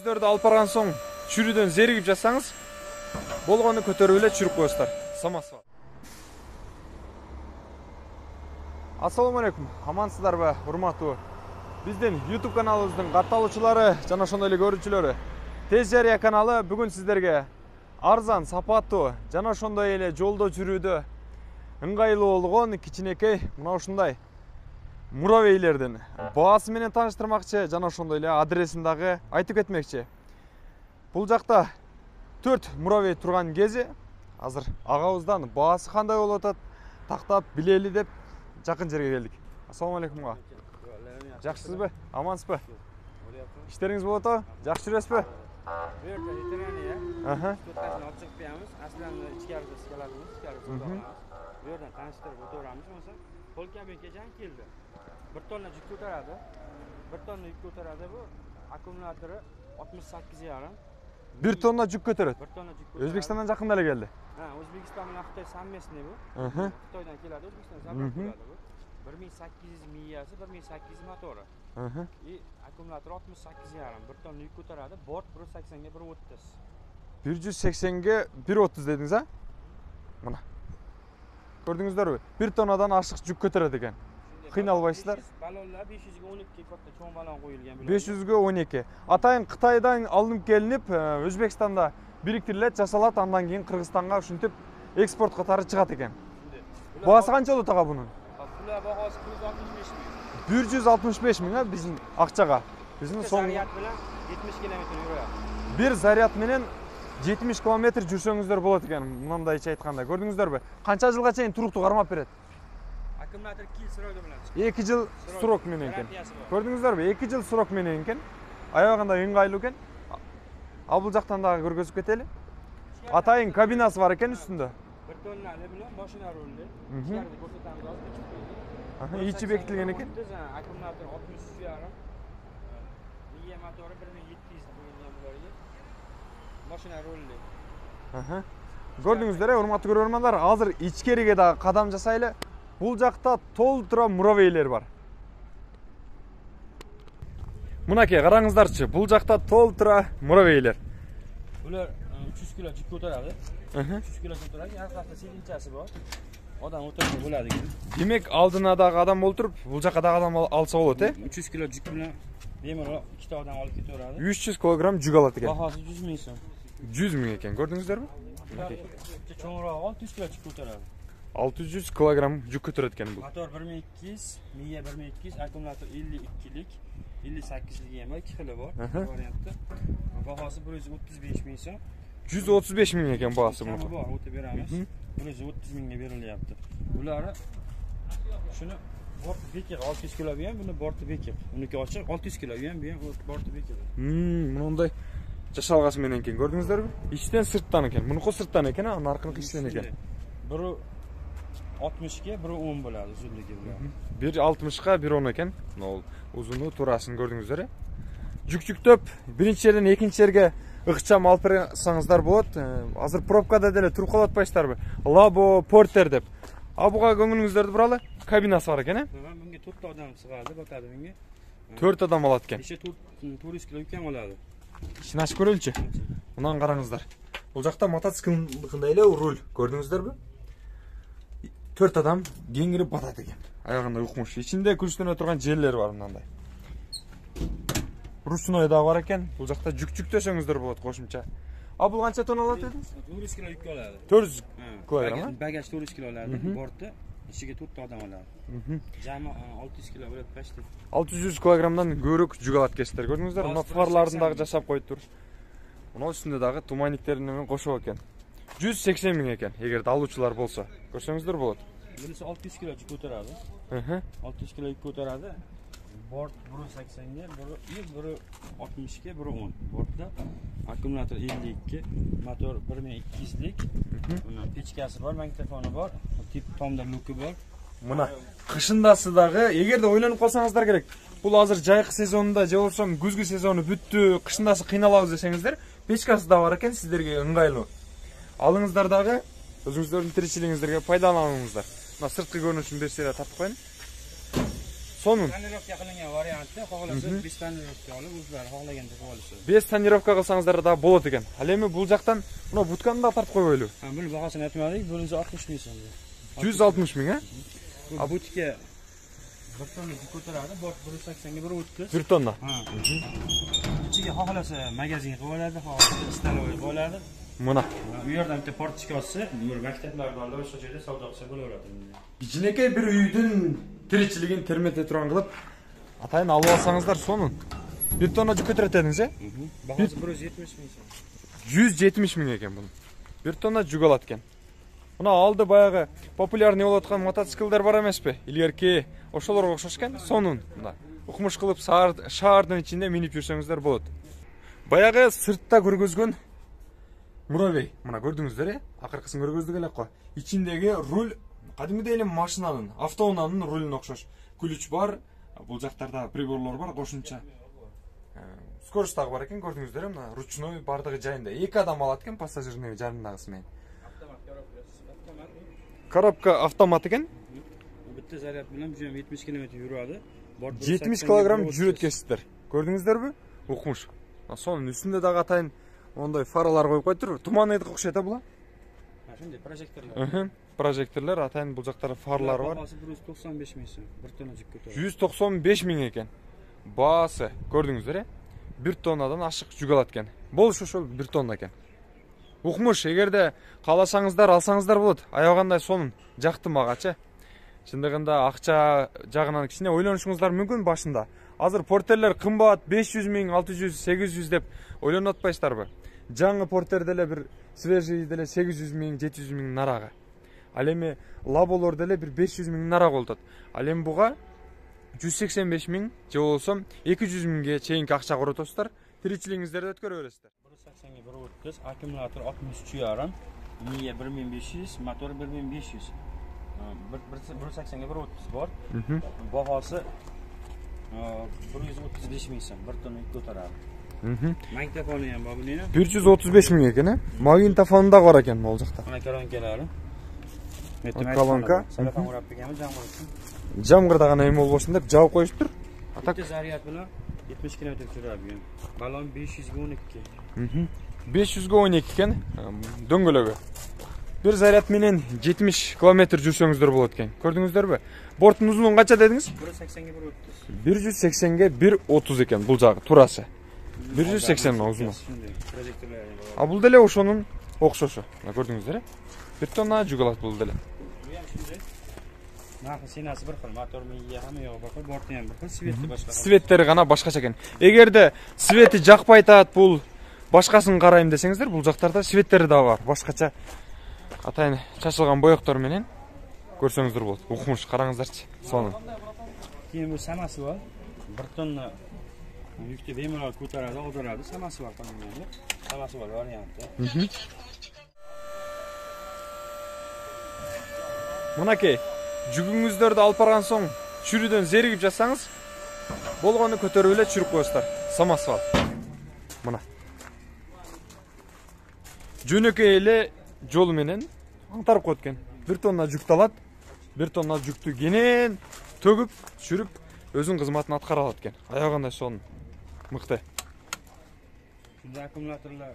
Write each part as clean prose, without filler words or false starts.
Жүктөрдү алып барган соң чүрүдөн зеригип жатсаңыз, болгону көтөрүп эле чүрүп коесуздар. Самасыз. Ассаламу алейкум. Амансыздарбы, урматтуу биздин YouTube каналыбыздын катталуучулары жана ошондой эле көрүүчүлөрү. Тез жарыя каналы бүгүн сиздерге арзан, сапаттуу жана ошондой эле жолдо жүрүүдө ыңгайлуу болгон кичинекей мына ушундай муравейлердин баасы менен тааныштырмакчы жана ошондой эле адресин дагы айтып кетмекчи. Бул жакта 4 муравей турган кези азыр агабыздан баасы кандай болуп атат тактап билели деп жакын жерге келдик. Ассаламу алейкум. Жакшысызбы? Амансызбы? Иштериңиз болот о? Жакшы жүрөсүзбү? Bu yerda veteraniya. Aha. To'rttasini olib chiqib beramiz. Aslan ichkarida keladimiz, ichkarida sotamiz. Bu yerdan tanishtirib o'tiramiz. Bo'lsa, Polkabekajon keldi. 1 tonna yuk ko'taradi. 1 tonna yuk ko'taradi bu. Akkumulyatori 68,5. 1 tonna yük көтөрөт. 1 tonna yuk ko'taradi. O'zbekistondan жакында эле келди. Ha, O'zbekiston bilan Xitoy совместный bu. Xitoydan keladi, O'zbekiston zavod bo'ladi bu. 1800 miyasi, 1800 motori. И akkumulyator 68,5. 1 tonna yuk ko'taradi. Bort 180 ga 130. 180 ga 130 dediniz ha? Mana. Gördüңүздөрбү? 1 tonnadan ашык жүк көтөрөт экен. Кыйналбайсыздар. Balonlar 500 ga 12 katta cho'ng balon qo'yilgan. 500 ga 12. Атайын Кытайдан алынып келинип, Өзбекстанда бириктирилет, жасалат, андан кийин Кыргызстанга ушинтип экспортко тары чыгат экен. Баасы канча болот ага бунун? Bular bahosi 165 ming. 165 миң биздин акчага. Биздин соң Заряд bilan 70 км yuradi. Bir заряд менен 70 км жүрсөңүздөр болот экен. Мындайча айтканда, көрдүңүздөрбү? Канча жылга чейин туруктуу кармап берет? Akkumulyator 2 yil сроги bilan chiqadi. 2 жыл срок менен экен. Көрдүңүздөрбү? 2 жыл срок менен экен. Аягында ыңгайлуу экен. А бул жактан дагы көргөзүп кетели. Атайын кабинасы бар экен үстүндө. 1 tonnali bilan mashina rulli. Ichkarida ko'rsatamiz hozir. Ичи бекитилген экен. Akkumulyator 63,5. Miya motori 1700 bo'lgan bularga. Mashina rulli. Көрдүңүздөр, урматтуу көрөрмандар, азыр ичкериге дагы кадам жасайлы. Бул жакта толтура муравейлер бар. Мынакей караңыздарчы, бул жакта толтура муравейлер. Bular 300 kg yuk ko'taradi. 300 kg ko'taradi. Arkasida selinchasi bor. Odam o'tirsa bo'ladi ekan. Демек, алдына дагы адам олтуруп, бул жака дагы адам алса болот, 300 kg yuk bilan bemalol ikkita odam olib ketaveradi. 300 kg жүк алат экен. Bahosi 100 ming so'm. 100 миң экен, көрдүңүздөрбү? Cho'ngroq 600 kg yuk ko'taradi. 600 kg жүк көтөрөт экен бул. Motor 1200, miya 1200, akkumulyator 52lik, 58lik ham 2 xili bor variantda. Bahosi 135 ming so'm. 135 ming ekan bahosi buni. Bor, o'tib beramiz. 130 mingga berilyapti. Bularni shuni borti bekir 600 kg bu ham, buni borti bekir. Uniki ochiq 600 kg bu ham borti bekir. Мындай жашалгасы менен экен, көрдүңүздөрбү? Ичтен сырттан экен. Мунуку сырттан экен, наркыныкы ичтен экен. Бiri 60 ga, biri 10 bo'ladi uzunligi bular. Biri 60 ga, biri 10 eкен. Мына узуну, турасын көрдүңүздөр. Жүк-жүктөп, биринчи жерден экинчи жерге ыкчам алып берсаңыздар болот. Азыр пробкада деле туруп калып атпайсыздарбы? Лабо, портер деп. А буга көңүлүңүздөрдү буралы, кабинасы бар экен, Bunga 4 ta odam sig'adi, botadi bunga. 4 адам алат экен. Иши 400 kg yuk ham oladi. Ишин ачып көрөлүчү. Мындан караңыздар. Бул жакта мотоциклдыкындай эле руль, көрдүңүздөрбү? 4 адам кеңирип батат экен. Аягында укмуш. Ичинде күчтөнө турган жерлер бар мындай. Ручной да бар экен. Бул жакта жүк-жүктөсөңүздөр болот кошумча. А бул канча тонна алат дедиңиз? 400 kg yuk oladi. 400 кг. Bagaj 400 kg oladi. Bortda ichiga 4 ta odam oladi. Jami 600 kg bo'ladi почти. 600 кгдан көбүрөөк жүк алат кесиптер. Көрдүңүздөр, мына фарларын дагы жасап коюптур. Мына үстүндө дагы туманниктерин менен кошуп экен. 180 миң экен, эгерде алуучулар болсо. Көрсөңүздөр болот. Bunisi 600 kg yuk ko'taradi. 600 kg yuk ko'taradi. Bort 180 ga, biri 60 ga, biri 10. Bortda akkumulyator 52, motor 1200lik. Buni pechkasi bor, magnitofoni bor, tip tomda luki bor. Мына кышындасы дагы, эгерде ойлонуп калсаңыздар керек. Бул азыр жайкы сезонунда же болбосо күзгү сезону бүттү, кышындасы кыйналабыз десеңиздер, печкасы да бар экен, сиздерге ыңгайлуу. Алыңыздар дагы, өзүңүздөрдүн тиричилигиңиздерге пайдаланыңыздар. Мына сырткы көрүнүшүн берсе эле тартып коеюн. Sonun. Tonirovka qilingan variantda xohlasa 5 tonirovka olib o'zlari xohlaganda qilib olishadi. 5 tonirovka qilsangizlar da bo'ladi ekan. Hali endi bu yoqdan buni butkani da tartib qo'yib o'ylaylik. Ha, buni bahosini aytmadik, buni 60 ming so'm. 160 ming, ha? Bu butka bir tonna yuk ko'taradi, bort 180 ga 130. 1 tonna. Ha. Ichiga xohlasa magazin qilib oladi, xohlasa stalovoy qilib oladi. Mana. Bu yerdan bitta portchika olsa, bir maktablarda olib o'sha joyda savdo qilsa bo'laveradi. Ichineke bir uyдің тіршілігін термете тұрған қылып, атайын алып алсаңыздар сонын. 1 тонна жүк көтереді дедіңіз, е? Бағасы 170 мing сом. 170 мing екен бұның. 1 тонна жүк алады екен. Мына алды баяғы популярный болып жатқан мотоциклдар бар емес пе? Илгерки ошолорго окшош экен, сонун. Мына укмуш кылып шаардын ичинде минип жүрсөңүздөр болот. Баягы сыртта көргөзгөн муравей. Мына көрдүңүздөр, э? Акыркысын көргөздүк элек го. Ичиндеги руль кадимки эле машинанын, автоунаанын рулуна окшош. Күлүч бар, бул жактарда приборлор бар, кошумча. Скорость дагы бар экен, көрдүңүздөр, мына ручной бардыгы жайында. 2 адам алат экен, пассажирный жанындагысы менен. Коробка автомат екен. Bitta zaryad bilan 70 km yuradi. 70 кг жүрөт кесиптер. Көрдүңүздөр бу? Укмуш. Сонун үстүндө дагы атайын ондай фаралар коюп койтур. Туман эдик окшойт а була? Ошондой прожекторлор. Прожекторлор, атайын бул жактарда фарлары бар. Баасы 195 миң сом. 1 тонна жүк көтөрөт. 195 миң экен. Баасы, көрдүңүздөр, э? 1 тоннадан ашык жүк алат экен. Болуш ошол 1 тонна экен. Укмуш, эгерде кааласаңыздар, алсаңыздар болот. Аягандай сонун жакты магачы. Чындыгында акча жагынан кичине ойлонушуңуздар мүмкүн башында. Азыр портерлер кымбат 500 миң, 600, 800 деп ойлонуп атпайсыздарбы? Жаңы портер деле бир свежий деле 800 миң, 700 миң нарага. Ал эми лаболор деле бир 500 миң нарага болот. Ал эми буга 185 миң же болсо 200 миңге чейинки акча коротосуздар. Тиричилигиңиздерди өткөрө бересиздер. 180 ga 130, аккумулятор 63,5, мия 1500, мотор 1500. 180 ga 130 bor. Bahosi 135 ming so'm, 1 tonna yuk ko'taradi. Magnitofoni ham bor buning. 135 ming ekan, e? Magnitofoni da bor ekan bu jakta. Mana kolonkalari. Kolonka. Salafon urab berganmiz, jam bo'lsin. Jamg'irda gana em bo'lsin deb javob qo'yishdir. Bitta zaryad bilan 70 km yuradi. Balon 500 ga 12. 500 ga 12 ekan, döngölögü. Bir zaryad menен 70 km жүрсөңүздөр болот экен. Көрдүңүздөрбү? Борттун узунлугу канча дедиңиз? 180 ga 130. 180 ga 130 экен бул жагы, турасы. 180 узуну. А бул деле ошонун окшошу. Көрдүңүздөр, э? 1 тонна жүк алат бул деле. Narxi senasi bir xil, motor miyi hamma yog'i bir xil, borti ham bir xil, sveti boshqa. Светтери гана башкача экен. Эгерде свети жакпай атат, бул башкасын карайм десеңиздер, бул жактарда светтери да бар. Башкача атайын чачылган боектор менен көрсөңүздөр болот. Укмуш, караңыздарчы. Сонун. Keyin bu samasi bor. 1 tonna yukni bemalol ko'taradi, oldiradi. Samasi bor qolganda. Samasi bor varianti. Мынакей, жүгүңүздөрдү алып барган соң чүрүдөн зеригип жатсаңыз, болгону көтөрүп эле чүрүп коесуздар. Самасы бар. Мына. Жөнөкөй эле жол менен аңтарып коет экен. 1 тонна жүктү алат. 1 тонна жүктү кенен төгүп, чүрүп, өзүнүн кызматын аткара алат экен. Аягандай сонун. Мыкты. Bunda akkumulyatorlar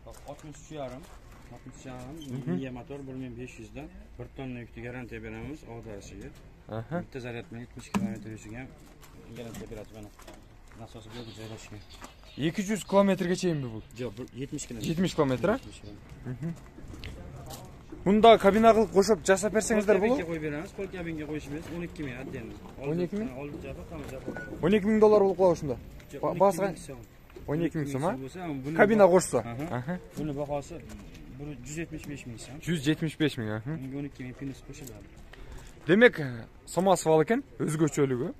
63,5. 60 miya motor 1500 dan 1 tonna yukni garantiya beramiz og'darishiga. Bitta zaryad bilan 70 km yurishiga garantiya beradi mana. Nasosi bu joylashgan. 200 kilometrге чейинби бул? Жок, 70 km. 70 километр, а? Мында кабина кылып кошуп жасап берсеңиздер болот? Кабинге коюп беребиз, пол кабинге коюшубуз 12 миң отдельно. 12 миң? Олду жабып, тамыр жабып. 12 миң доллар болуп калат ушунда. Баасы 12 миң сом, а? Кабина кошсо. Буны баасы 175 миң сом. 175 миң, 12 миң пинус кошулат. Демек, самасвал экен, өзгөчөлүгү.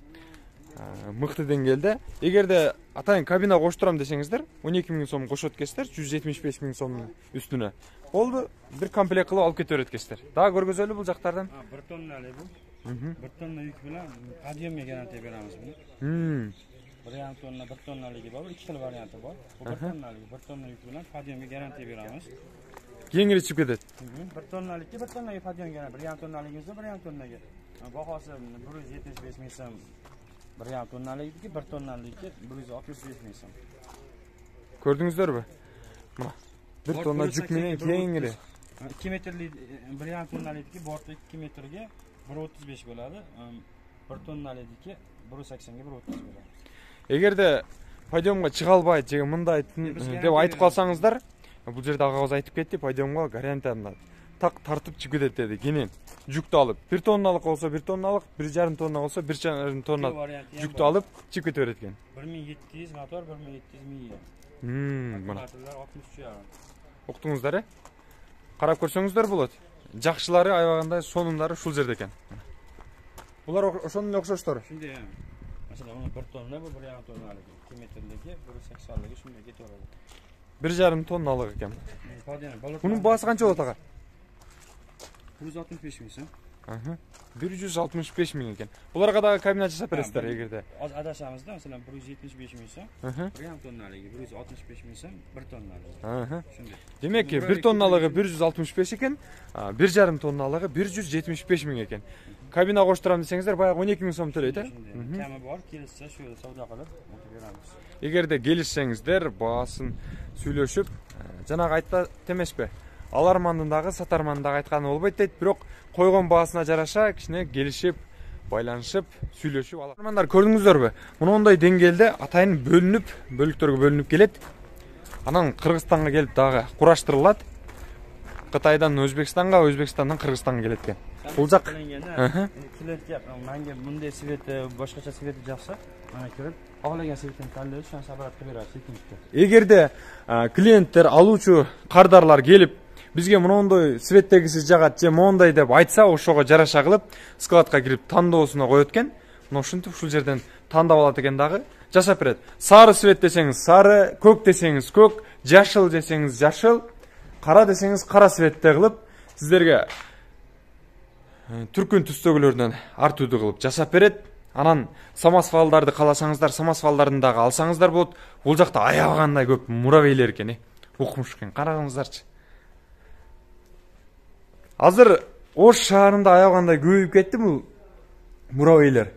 Мыкты деңгээлде. Эгерде атайын кабина коштурам десеңиздер, 12 миң сом кошот кесиздер, 175 миң сомдун үстүнө. Болду, бир комплект кылып алып кете берет кесиздер. Дагы көргөзөлү бул жактардан. 1 тонналы бул. 1 тонна yük bilan подъемге гарантия берamiz buni. 1,5 tonna, 1 tonnaligi bor, 2 xil varianti bor. Bu 1 tonnaligi, 1 tonna yük bilan podъемге гарантия beramiz. Kengiri chiqib ketadi. 1 tonnaligi, 1 tonnaga podъем garantiya, 1,5 tonnaligimizda 1,5 tonnaga. Bahosi 175 ming so'm 1,5 tonnalikniki, 1 tonnalikniki 165 ming so'm. Gördüңүздөр Mana 1 tonna juk менен kengiri. 2 metrlik 1,5 tonnalikniki borti 2 metrga 1.35 bo'ladi. 1 tonnalikniki 1.80 ga 1.30 bo'ladi. Эгерде подъемга чыга албайт же мындай деп айтып калсаңыздар, бул жерде агабыз айтып кетти, подъемга гарантия так тартып чыгып кетет деди. Кенен жүктү алып 1 тонналык болсо 1 тонналык, 1,5 тонна болсо 1,5 тонна жүктү алып чыгып кете берет экен. 1700 мотор, 1700 миля. Mana. 63 yarim. Уктуңуздар, карап көрсөңүздөр болот. Жакшылары аябагандай, сонундары ушул жерде экен. Булар ошондой эле окшоштор. Shunday. Masalan, 1 tonna bu 1,5 tonnaligi, 2 metrligi, 1.80ligi shunday ketaveradi. 1,5 tonnalık eкен. Bunun baası kança bolot ага? 165 ming so'm. 165 ming eкен. Bularga da kabinat жасап бересиздер эгерде. Adashamiz-da, masalan 175 ming so'm, 1,5 tonnaligi, 165 ming so'm, 1 tonnaligi. Shunday. Demek ki 1 tonnalığı 165 eкен, 1,5 tonnalığı 175 ming eкен. Kabina koşturam desеңиздер, баягы 12 ming so'm төлөйт, Kami bor, kelishsa shu yerda savdo qilib o'tib beramiz. Эгерде келишсеңиздер, баасын сүйлөшүп, жанагы айтта темешпе. Алармандындагы, сатармандагы айтканы болбойт дейт, бирок койгон баасына жараша кичине келишип, байланышып, сүйлөшүп алат. Алармандар көрдүңүздөрбү? Мындай деңгээлде атайын бөлүнүп, бөлүктөргө бөлүнүп келет. Анан Кыргызстанга келип дагы кураштырылат. Кытайдан Өзбекстанга, Өзбекстандан Кыргызстанга келет экен. Бул жак клиентке menga bunday sveti, boshqacha sveti жакшы, mana kirib, xohlagan svetini tanlaydi, shuni sabrat qilib beradi sekinlikda. Эгерде клиенттер, алуучу кардарлар келип, бизге мондой светтегиси жагат же мондай деп айтса, ошого жараша кылып, складка кирип тандоосуна коет экен. Мына ушинтип ушул жерден тандап алат экен дагы, жашап берет. Сары свет десеңиз сары, көк десеңиз көк, жашыл десеңиз жашыл, кара десеңиз кара светте кылып, сиздерге түркүн түстөгүлөрдөн ар түрдүү кылып жасап берет. Анан самосвалдарды кааласаңыздар, самосвалдарын дагы алсаңыздар болот. Бул жакта аябагандай көп муравейлер экен, укмуш экен. Карагыңыздарчы. Азыр Ош шаарында аябагандай көбөйүп кетти бул муравейлер.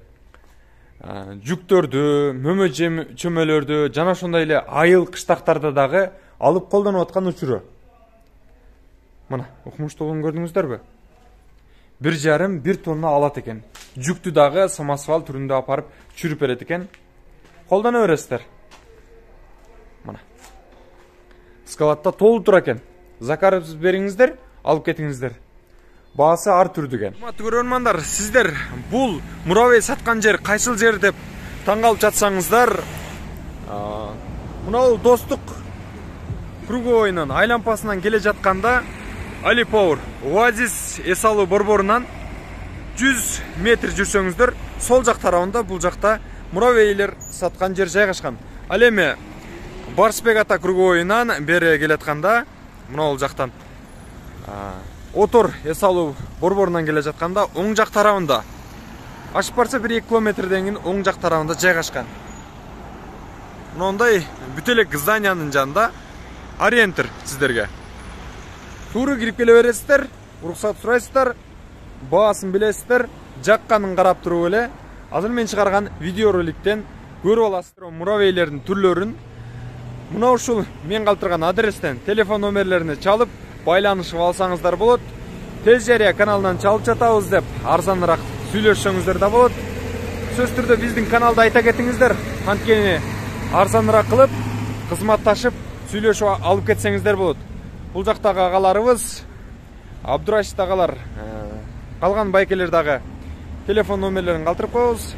Жүктөрдү, мөмө чөмөлөрдү, жана ошондой эле айыл кыштактарда дагы алып колдонуп аткан учуру. Мына, укмуштугун көрдүңүздөрбү? 1,5-1 тонна алат экен. Жүктү дагы самосвал түрүндө апарып чүрүп берет экен. Колдона бересиздер. Мына. Складта толуп тура экен. Заказ бериңиздер, алып кетиңиздер. Баасы ар түрдүү экен. Урматтуу көрөрмандар, сиздер бул муравей саткан жер кайсыл жер деп таң калып жатсаңыздар, мына Достук круговойунун айлампасынан келе жатканда Али Power Оазис эс алуу борборунан 100 метр жүрсөңүздөр, сол жак тарабында бул жакта муравейлер саткан жер жайгашкан. Ал эми Барсбек ата круговойунан бери келатканда, мына бул жактан Отор эс алуу борборунан келе жатканда оң жак тарабында, ашып барса 1-2 километрден оң жак тарабында жайгашкан. Мындай бүт эле зданиянын жанында ориентир сиздерге. Тууру кирип келе бересиздер, уруксат сурайсыздар, баасын билесиздер, жакканын карап туруп эле азыр мен чыгарган видеороликтен көрүп аласыздар муравейлердин түрлөрүн. Мына ушул мен калтырган адрестен телефон номерлерине чалып байланышып алсаңыздар болот. Тез жарыя каналынан чалып жатабыз деп арзаныраак сүйлөшсөңүздөр да болот. Сөз түрдө биздин каналды айта кетиңиздер, анткени арзаныраак кылып, кызматташып, сүйлөшүп алып кетсеңиздер болот. Бул жактагы агаларыбыз, Абдурашид агалар, калган байкелер дагы телефон номерлерин калтырып коебуз.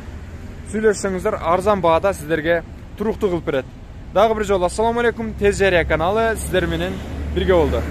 Сүйлөшсөңүздөр арзан баада сиздерге туруктуу кылып берет. Дагы бир жолу ассаламу алейкум, Тез жарыя каналы сиздер менен бирге болду.